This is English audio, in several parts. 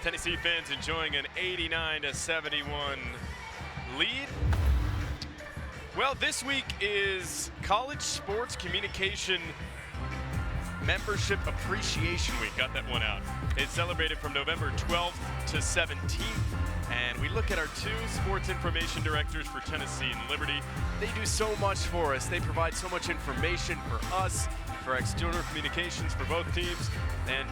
Tennessee fans enjoying an 89-71 lead. Well, this week is College Sports Communication Membership Appreciation Week. Got that one out. It's celebrated from November 12th to 17th. And we look at our two sports information directors for Tennessee and Liberty. They do so much for us. They provide so much information for us, for external communications for both teams, and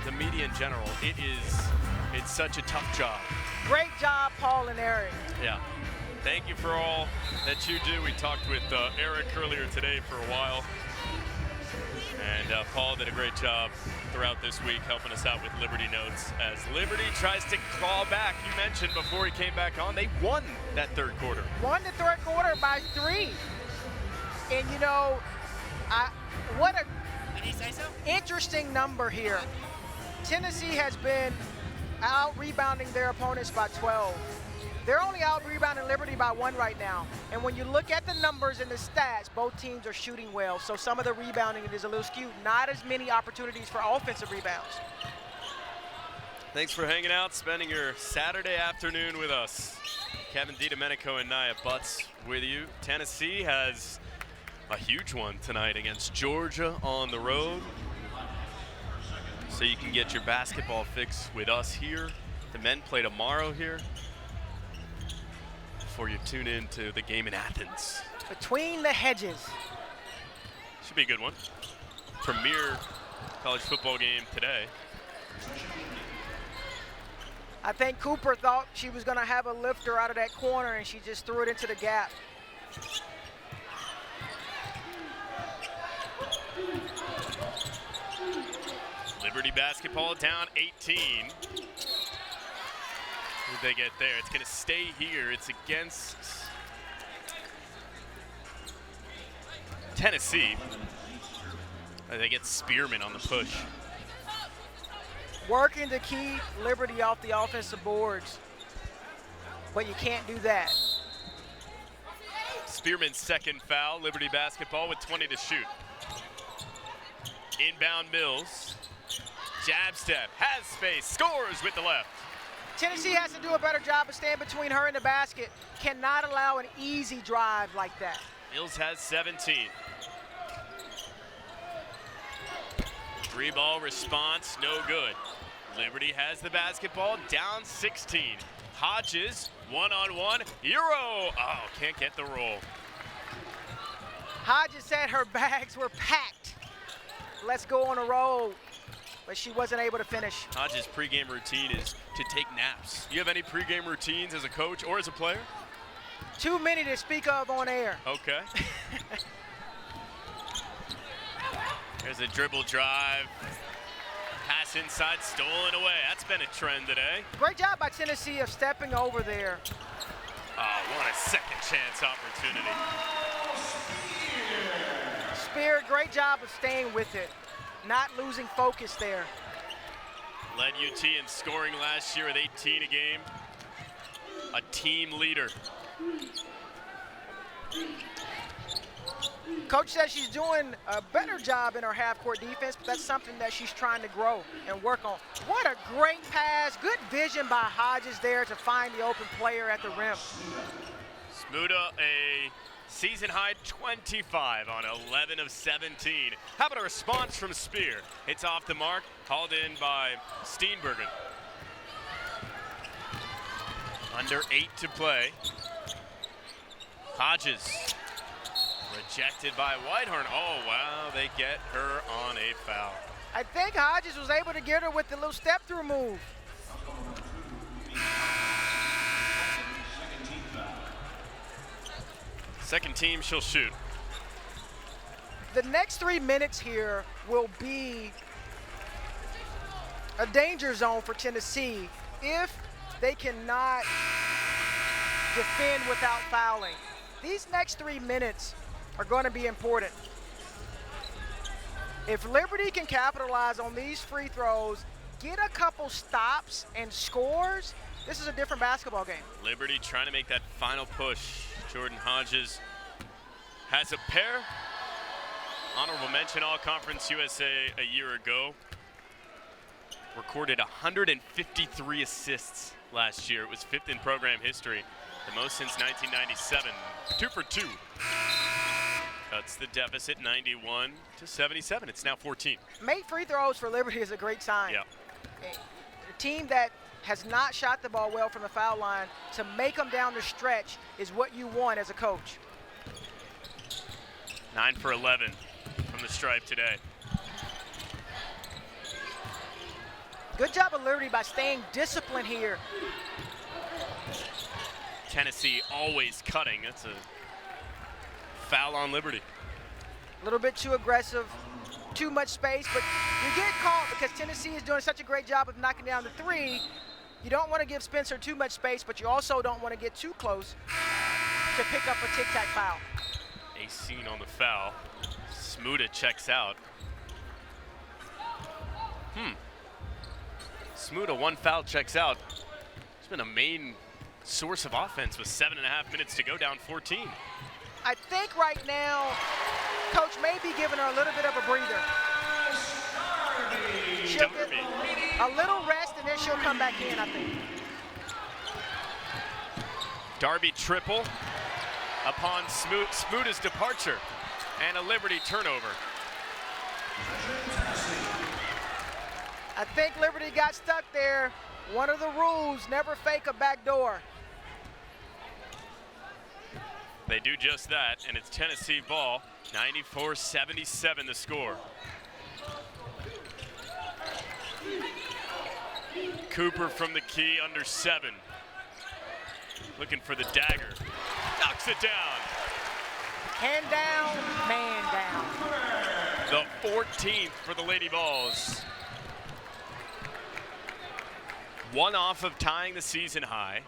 the media in general. It's such a tough job. Great job, Paul and Eric. Yeah. Thank you for all that you do. We talked with Eric earlier today for a while. And Paul did a great job throughout this week helping us out with Liberty Notes as Liberty tries to claw back. You mentioned before he came back on, they won that third quarter. Won the third quarter by 3. And you know, what a interesting number here. Tennessee has been out rebounding their opponents by 12. They're only out rebounding Liberty by 1 right now. And when you look at the numbers and the stats, both teams are shooting well. So some of the rebounding is a little skewed. Not as many opportunities for offensive rebounds. Thanks for hanging out, spending your Saturday afternoon with us. Kevin DiDomenico and Nia Butts with you. Tennessee has a huge one tonight against Georgia on the road. So you can get your basketball fix with us here. The men play tomorrow here. Before you tune in to the game in Athens. Between the hedges. Should be a good one. Premier college football game today. I think Cooper thought she was going to have a lifter out of that corner, and she just threw it into the gap. Liberty basketball down 18. Who they get there? It's going to stay here. It's against Tennessee. They get Spearman on the push. Working to keep Liberty off the offensive boards, but you can't do that. Spearman's second foul. Liberty basketball with 20 to shoot. Inbound Mills. Jab step, has space, scores with the left. Tennessee has to do a better job of staying between her and the basket. Cannot allow an easy drive like that. Mills has 17. 3-ball response, no good. Liberty has the basketball, down 16. Hodges, one-on-one, Euro. Oh, can't get the roll. Hodges said her bags were packed. Let's go on a roll. But she wasn't able to finish. Hodges' pregame routine is to take naps. You have any pregame routines as a coach or as a player? Too many to speak of on air. Okay. There's a dribble drive. Pass inside, stolen away. That's been a trend today. Great job by Tennessee of stepping over there. Oh, what a second chance opportunity. Spear, great job of staying with it. Not losing focus there. Led UT in scoring last year with 18 a game. A team leader. Coach says she's doing a better job in her half-court defense, but that's something that she's trying to grow and work on. What a great pass. Good vision by Hodges there to find the open player at the rim. Smuda, a season-high 25 on 11 of 17. How about a response from Spear? It's off the mark, hauled in by Steenbergen. Under 8 to play. Hodges, rejected by Whitehorn. Oh, wow, they get her on a foul. I think Hodges was able to get her with the little step-through move. Second team, she'll shoot. The next 3 minutes here will be a danger zone for Tennessee if they cannot defend without fouling. These next 3 minutes are going to be important. If Liberty can capitalize on these free throws, get a couple stops and scores, this is a different basketball game. Liberty trying to make that final push. Jordan Hodges has a pair. Honorable mention All-Conference USA a year ago. recorded 153 assists last year. It was 5th in program history, the most since 1997. 2 for 2. Cuts the deficit 91-77. It's now 14. Made free throws for Liberty is a great sign. Yeah. A team that has not shot the ball well from the foul line, to make them down the stretch is what you want as a coach. 9 for 11 from the stripe today. Good job of Liberty by staying disciplined here. Tennessee always cutting. That's a foul on Liberty. A little bit too aggressive, too much space, but you get caught because Tennessee is doing such a great job of knocking down the three. You don't want to give Spencer too much space, but you also don't want to get too close to pick up a tic-tac foul. A scene on the foul. Smuda checks out. Smuda, 1 foul, checks out. It's been a main source of offense with 7.5 minutes to go, down 14. I think right now, Coach may be giving her a little bit of a breather. She'll get a little rest, and then she'll come back in, I think. Darby triple upon Smuda's departure, and a Liberty turnover. I think Liberty got stuck there. One of the rules, never fake a back door. They do just that, and it's Tennessee ball. 94-77 the score. Cooper from the key, under 7. Looking for the dagger. Knocks it down. Hand down, man down. The 14th for the Lady Vols. 1 off of tying the season high.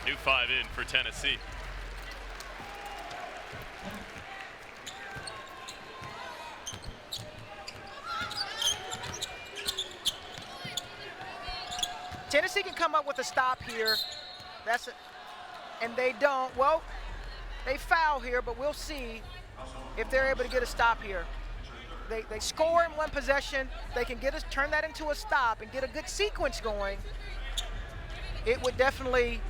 New 5 in for Tennessee. Tennessee can come up with a stop here. That's it. And they don't. Well, they foul here, but we'll see if they're able to get a stop here. They score in 1 possession. They can turn that into a stop and get a good sequence going. It would definitely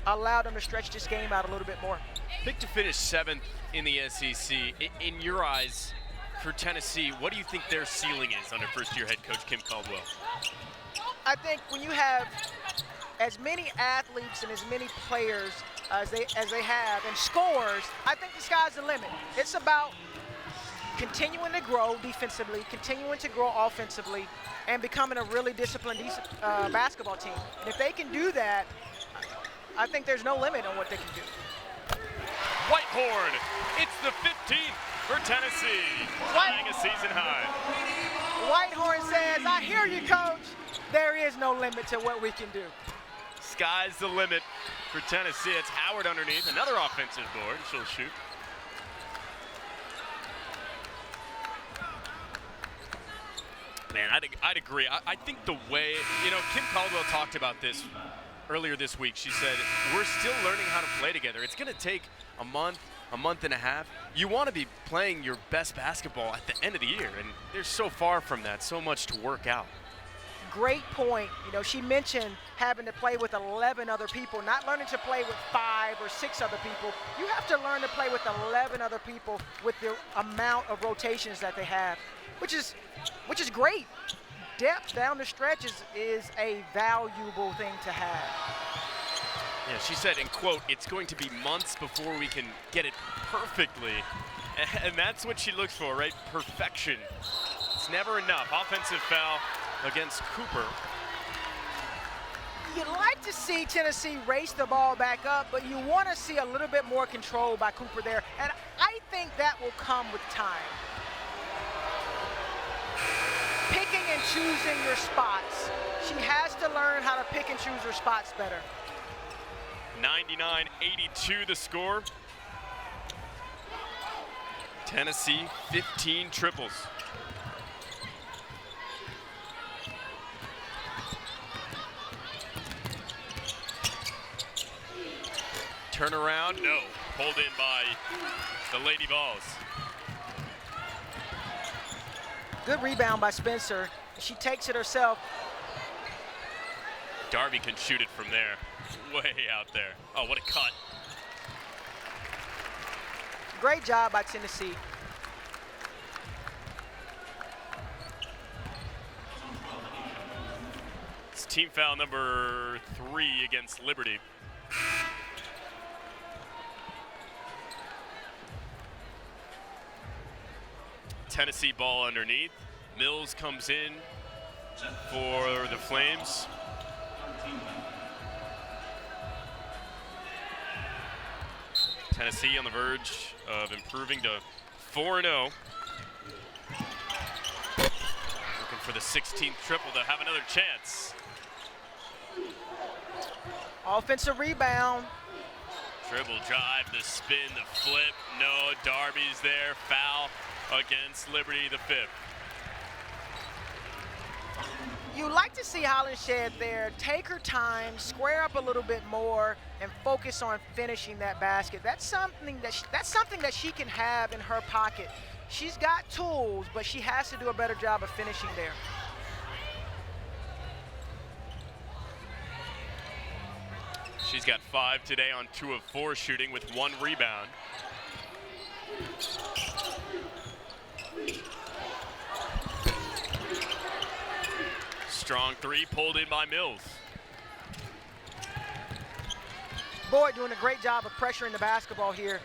allow them to stretch this game out a little bit more. Picked to finish 7th in the SEC. In your eyes, for Tennessee, what do you think their ceiling is under first-year head coach Kim Caldwell? I think when you have as many athletes and as many players as they have and scores, I think the sky's the limit. It's about continuing to grow defensively, continuing to grow offensively, and becoming a really disciplined basketball team. And if they can do that, I think there's no limit on what they can do. Whitehorn, it's the 15th for Tennessee, tying a season high. Whitehorn says, I hear you, coach. There is no limit to what we can do. Sky's the limit for Tennessee. It's Howard underneath, another offensive board. She'll shoot. Man, I'd agree. I think the way, Kim Caldwell talked about this earlier this week. She said, we're still learning how to play together. It's going to take a month and a half. You want to be playing your best basketball at the end of the year, and they're so far from that, so much to work out. Great point. She mentioned having to play with 11 other people, not learning to play with 5 or 6 other people. You have to learn to play with 11 other people with the amount of rotations that they have, which is great. Depth down the stretch is a valuable thing to have. Yeah, she said, in quote, it's going to be months before we can get it perfectly. And that's what she looks for, right? Perfection. It's never enough. Offensive foul against Cooper. You'd like to see Tennessee race the ball back up, but you want to see a little bit more control by Cooper there. And I think that will come with time. Picking and choosing your spots. She has to learn how to pick and choose her spots better. 99-82 the score. Tennessee 15 triples. Turnaround, no. Pulled in by the Lady Vols. Good rebound by Spencer. She takes it herself. Darby can shoot it from there. Way out there. Oh, what a cut. Great job by Tennessee. It's team foul number 3 against Liberty. Tennessee ball underneath. Mills comes in for the Flames. Tennessee on the verge of improving to 4-0. Looking for the 16th triple to have another chance. Offensive rebound. Dribble drive, the spin, the flip. No, Darby's there. Foul against Liberty, the 5th. You like to see Hollinshed there take her time, square up a little bit more, and focus on finishing that basket. That's something that she can have in her pocket. She's got tools, but she has to do a better job of finishing there. She's got 5 today on 2 of 4 shooting with 1 rebound. Strong 3 pulled in by Mills. Boyd doing a great job of pressuring the basketball here.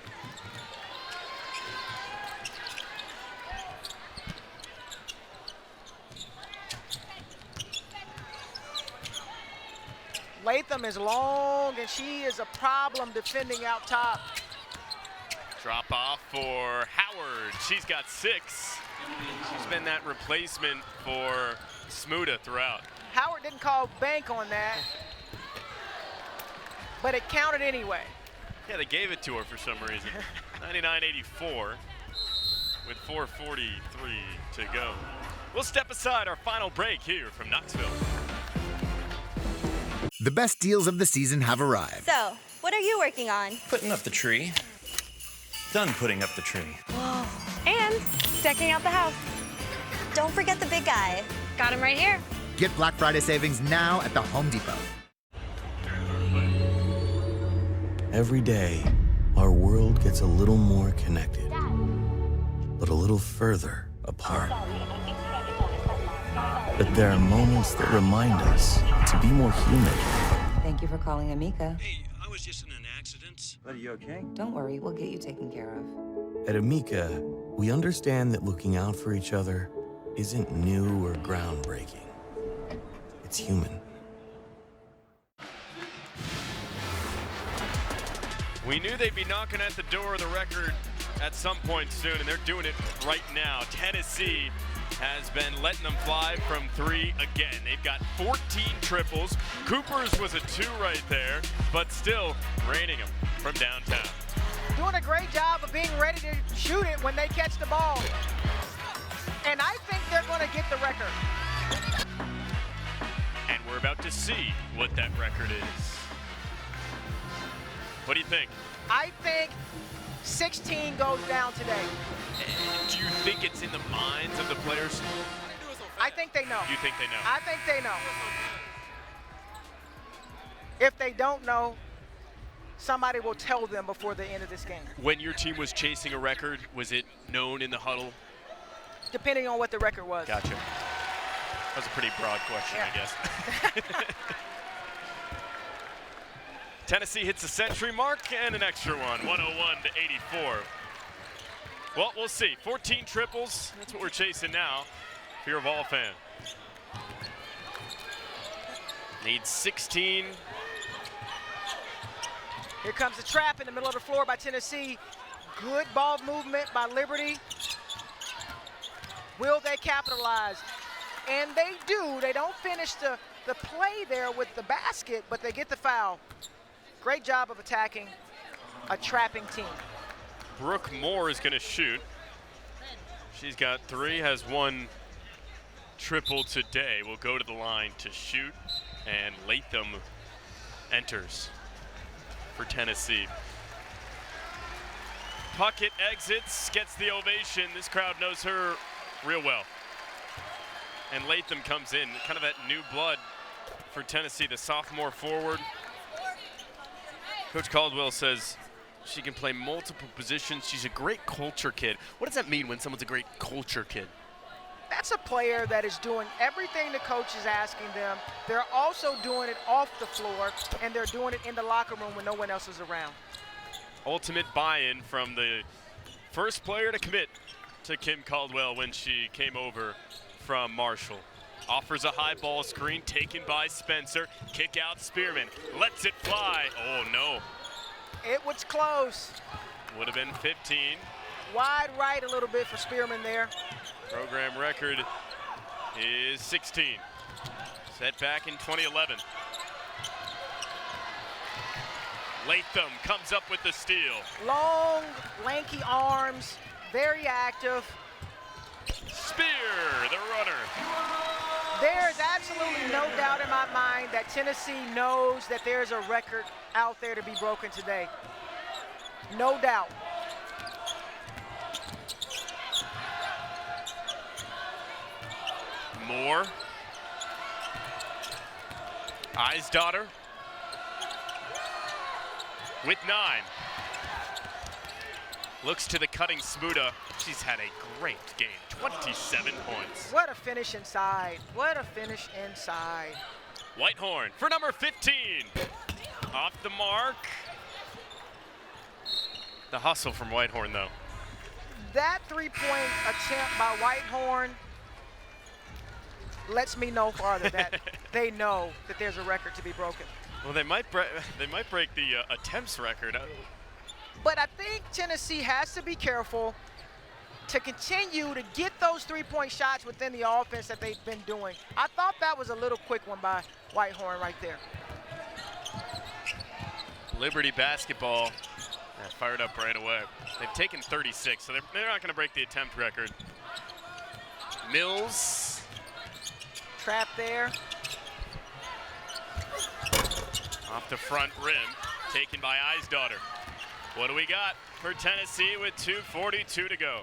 Latham is long, and she is a problem defending out top. Drop off for Howard. She's got 6. She's been that replacement for Smuda throughout. Howard didn't call bank on that, but it counted anyway. Yeah, they gave it to her for some reason. 99-84 with 4:43 to go. We'll step aside our final break here from Knoxville. The best deals of the season have arrived. So, what are you working on? Putting up the tree. Done putting up the tree. Whoa. And decking out the house. Don't forget the big guy. Got him right here. Get Black Friday savings now at the Home Depot. Every day, our world gets a little more connected, but a little further apart. But there are moments that remind us to be more human. Thank you for calling Amica. Hey, I was just in an accident. Are you okay? Don't worry, we'll get you taken care of. At Amica, we understand that looking out for each other isn't new or groundbreaking. It's human. We knew they'd be knocking at the door of the record at some point soon, and they're doing it right now. Tennessee has been letting them fly from 3 again. They've got 14 triples. Cooper's was a 2 right there, but still raining them from downtown. Doing a great job of being ready to shoot it when they catch the ball. And I think they're going to get the record. And we're about to see what that record is. What do you think? I think 16 goes down today. Do you think it's in the minds of the players? I think they know. You think they know? I think they know. If they don't know, somebody will tell them before the end of this game. When your team was chasing a record, was it known in the huddle? Depending on what the record was. Gotcha. That was a pretty broad question, Yeah. I guess. Tennessee hits the century mark and an extra one, 101-84. Well, we'll see. 14 triples. That's what we're chasing now. If you're a Vol fan. Needs 16. Here comes the trap in the middle of the floor by Tennessee. Good ball movement by Liberty. Will they capitalize? And they do. They don't finish the play there with the basket, but they get the foul. Great job of attacking a trapping team. Brooke Moore is going to shoot. She's got 3, has 1 triple today. Will go to the line to shoot, and Latham enters for Tennessee. Puckett exits, gets the ovation. This crowd knows her real well. And Latham comes in, kind of that new blood for Tennessee, the sophomore forward. Coach Caldwell says she can play multiple positions. She's a great culture kid. What does that mean when someone's a great culture kid? That's a player that is doing everything the coach is asking them. They're also doing it off the floor, and they're doing it in the locker room when no one else is around. Ultimate buy-in from the first player to commit to Kim Caldwell when she came over from Marshall. Offers a high ball screen, taken by Spencer. Kick out Spearman, lets it fly. Oh no. It was close. Would have been 15. Wide right a little bit for Spearman there. Program record is 16. Set back in 2011. Latham comes up with the steal. Long, lanky arms, very active. Spear, the runner. There's absolutely no doubt in my mind that Tennessee knows that there's a record out there to be broken today. No doubt. Moore. Eisdottir with 9. Looks to the cutting Smuda. She's had a great game, 27 points. What a finish inside. What a finish inside. Whitehorn for number 15. Off the mark. The hustle from Whitehorn, though. That three-point attempt by Whitehorn lets me know farther that they know that there's a record to be broken. Well, they might break the attempts record. But I think Tennessee has to be careful to continue to get those three-point shots within the offense that they've been doing. I thought that was a little quick one by Whitehorn right there. Liberty basketball fired up right away. They've taken 36, so they're not going to break the attempt record. Mills. Trap there. Off the front rim, taken by Eisdottir. What do we got for Tennessee with 2:42 to go?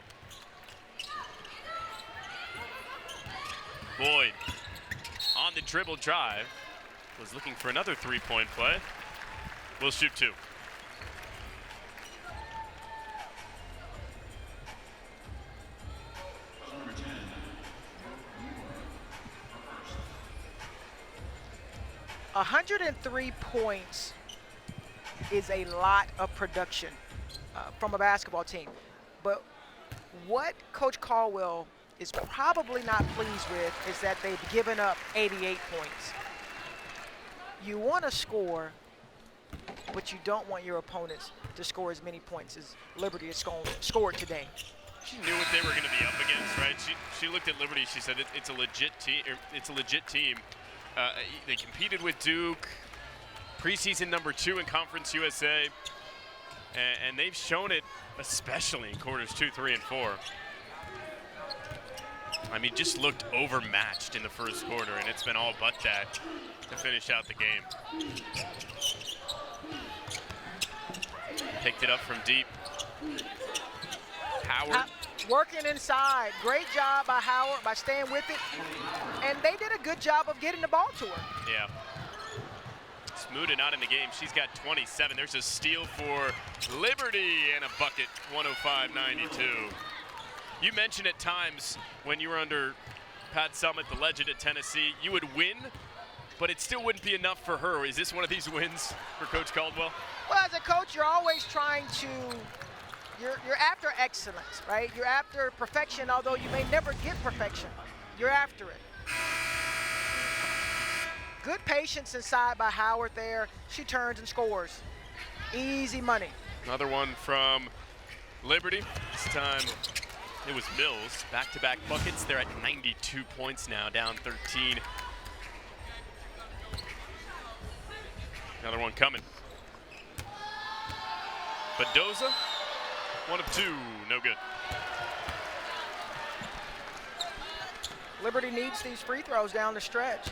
Boyd on the dribble drive, was looking for another three-point play. We'll shoot 2. A 103 points is a lot of production from a basketball team. But what Coach Caldwell is probably not pleased with is that they've given up 88 points. You want to score, but you don't want your opponents to score as many points as Liberty has scored today. She knew what they were going to be up against, right? She looked at Liberty. She said it's a legit team. It's a legit team. They competed with Duke, preseason number 2 in Conference USA, and they've shown it, especially in quarters 2, 3, and 4. I mean, just looked overmatched in the first quarter, and it's been all but that to finish out the game. Picked it up from deep. Howard. Working inside. Great job by Howard by staying with it. And they did a good job of getting the ball to her. Yeah. Smuda not in the game. She's got 27. There's a steal for Liberty and a bucket, 105-92. You mentioned at times when you were under Pat Summit, the legend at Tennessee, you would win, but it still wouldn't be enough for her. Is this one of these wins for Coach Caldwell? Well, as a coach, you're always trying to You're after excellence, right? You're after perfection, although you may never get perfection. You're after it. Good patience inside by Howard there. She turns and scores. Easy money. Another one from Liberty. This time it was Mills. Back-to-back buckets. They're at 92 points now, down 13. Another one coming. Mendoza. 1 of 2, no good. Liberty needs these free throws down the stretch.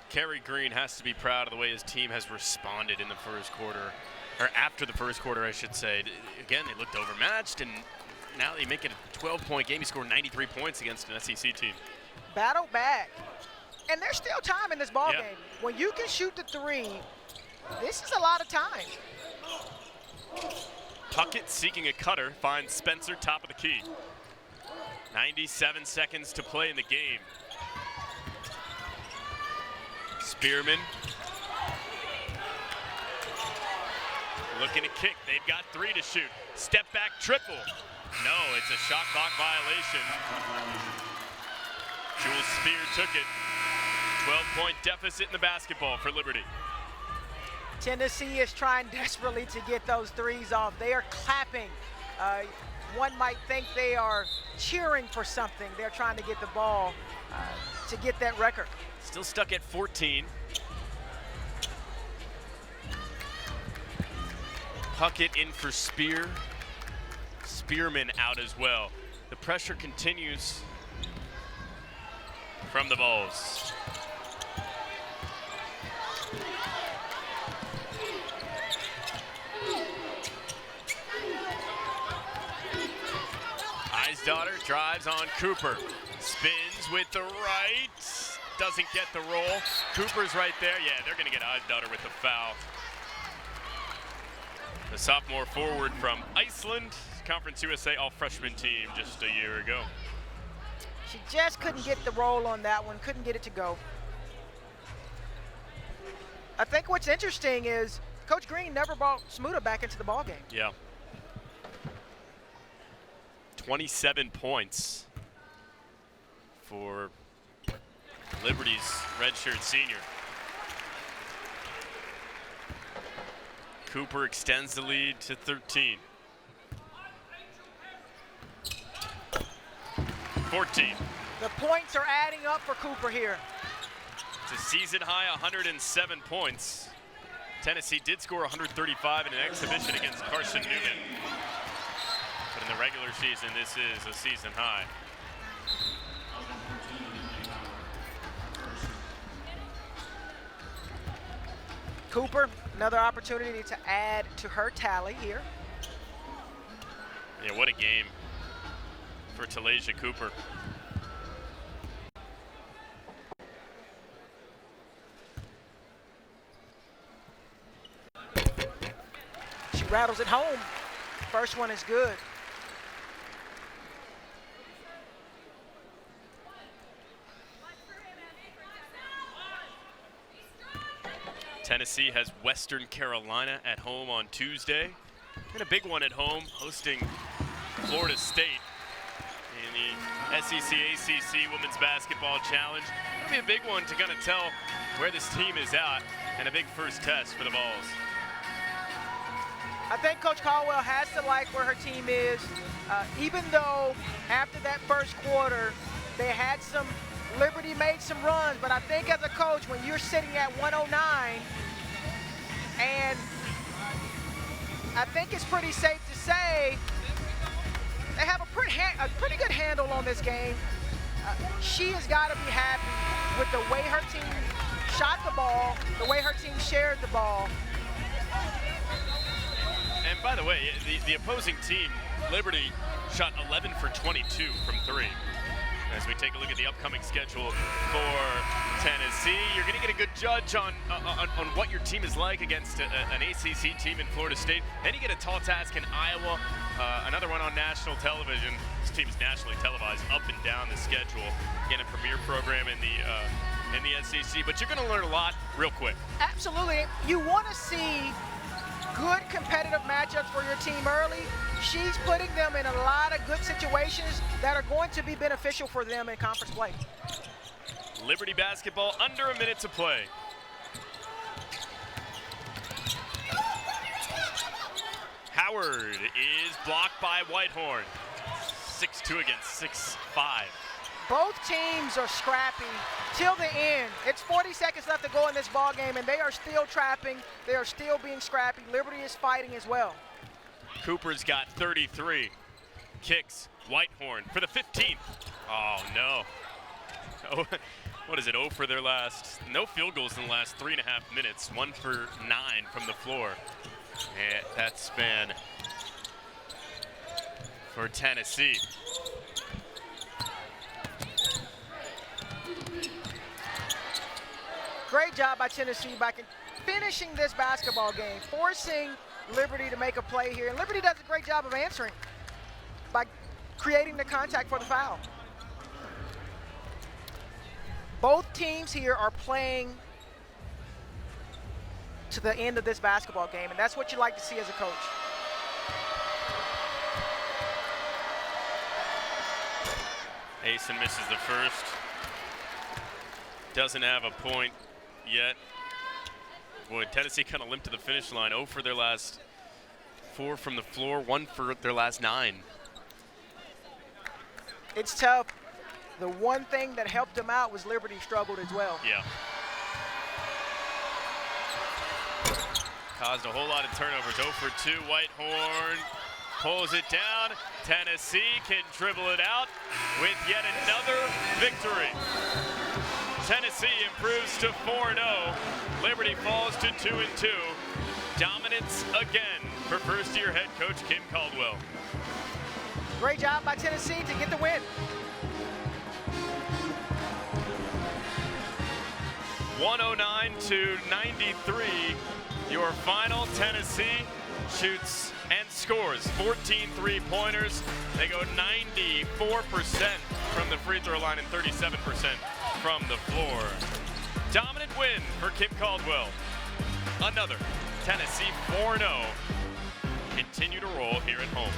Kerry Green has to be proud of the way his team has responded in the first quarter, or after the first quarter, I should say. Again, they looked overmatched, and now they make it a 12-point game. He scored 93 points against an SEC team. Battle back. And there's still time in this ball game. When you can shoot the three, this is a lot of time. Puckett seeking a cutter, finds Spencer top of the key. 97 seconds to play in the game. Spearman looking to kick. They've got 3 to shoot. Step back triple. No, it's a shot clock violation. Jules Spear took it. 12-point deficit in the basketball for Liberty. Tennessee is trying desperately to get those threes off. They are clapping. One might think they are cheering for something. They're trying to get the ball to get that record. Still stuck at 14. Puckett in for Spear. Spearman out as well. The pressure continues from the Vols. Daughter drives on Cooper, spins with the right, doesn't get the roll. Cooper's right there. Yeah, they're going to get Daughter with the foul. The sophomore forward from Iceland, Conference USA all-freshman team just a year ago. She just couldn't get the roll on that one, couldn't get it to go. I think what's interesting is Coach Green never brought Smuda back into the ballgame. Yeah. 27 points for Liberty's redshirt senior. Cooper extends the lead to 13. 14. The points are adding up for Cooper here. It's a season high 107 points. Tennessee did score 135 in an exhibition against Carson Newman. But in the regular season, this is a season high. Cooper, another opportunity to add to her tally here. Yeah, what a game for Talasia Cooper. She rattles it home. First one is good. Tennessee has Western Carolina at home on Tuesday. And a big one at home, hosting Florida State in the SEC ACC Women's Basketball Challenge. It'll be a big one to kind of tell where this team is at, and a big first test for the Vols. I think Coach Caldwell has to like where her team is, even though after that first quarter, they had Liberty made some runs, but I think as a coach, when you're sitting at 109, and I think it's pretty safe to say they have a pretty good handle on this game. She has got to be happy with the way her team shot the ball, the way her team shared the ball. And by the way, the opposing team, Liberty, shot 11 for 22 from 3. As we take a look at the upcoming schedule for Tennessee, you're going to get a good judge on what your team is like against an ACC team in Florida State. Then you get a tall task in Iowa, another one on national television. This team is nationally televised up and down the schedule. Again, a premier program in the SEC, but you're going to learn a lot real quick. Absolutely. You want to see good competitive matchups for your team early. She's putting them in a lot of good situations that are going to be beneficial for them in conference play. Liberty basketball under a minute to play. Howard is blocked by Whitehorn. 6'2" against 6'5". Both teams are scrappy till the end. It's 40 seconds left to go in this ball game, and they are still trapping. They are still being scrappy. Liberty is fighting as well. Cooper's got 33. Kicks Whitehorn for the 15th. Oh, no. what is it, 0 for their last, no field goals in the last 3.5 minutes, 1 for 9 from the floor. And that's been for Tennessee. Great job by Tennessee by finishing this basketball game, forcing Liberty to make a play here. And Liberty does a great job of answering by creating the contact for the foul. Both teams here are playing to the end of this basketball game, and that's what you like to see as a coach. Asen misses the first. Doesn't have a point yet. Boy, Tennessee kind of limped to the finish line. 0 for their last 4 from the floor, 1 for their last 9. It's tough. The one thing that helped them out was Liberty struggled as well. Yeah. Caused a whole lot of turnovers. 0 for 2, Whitehorn pulls it down. Tennessee can dribble it out with yet another victory. Tennessee improves to 4-0. Liberty falls to 2-2. Dominance again for first-year head coach Kim Caldwell. Great job by Tennessee to get the win. 109-93. Your final. Tennessee shoots and scores 14 three-pointers. They go 94% from the free throw line and 37% from the floor. Dominant win for Kim Caldwell. Another Tennessee 4-0. Continue to roll here at home.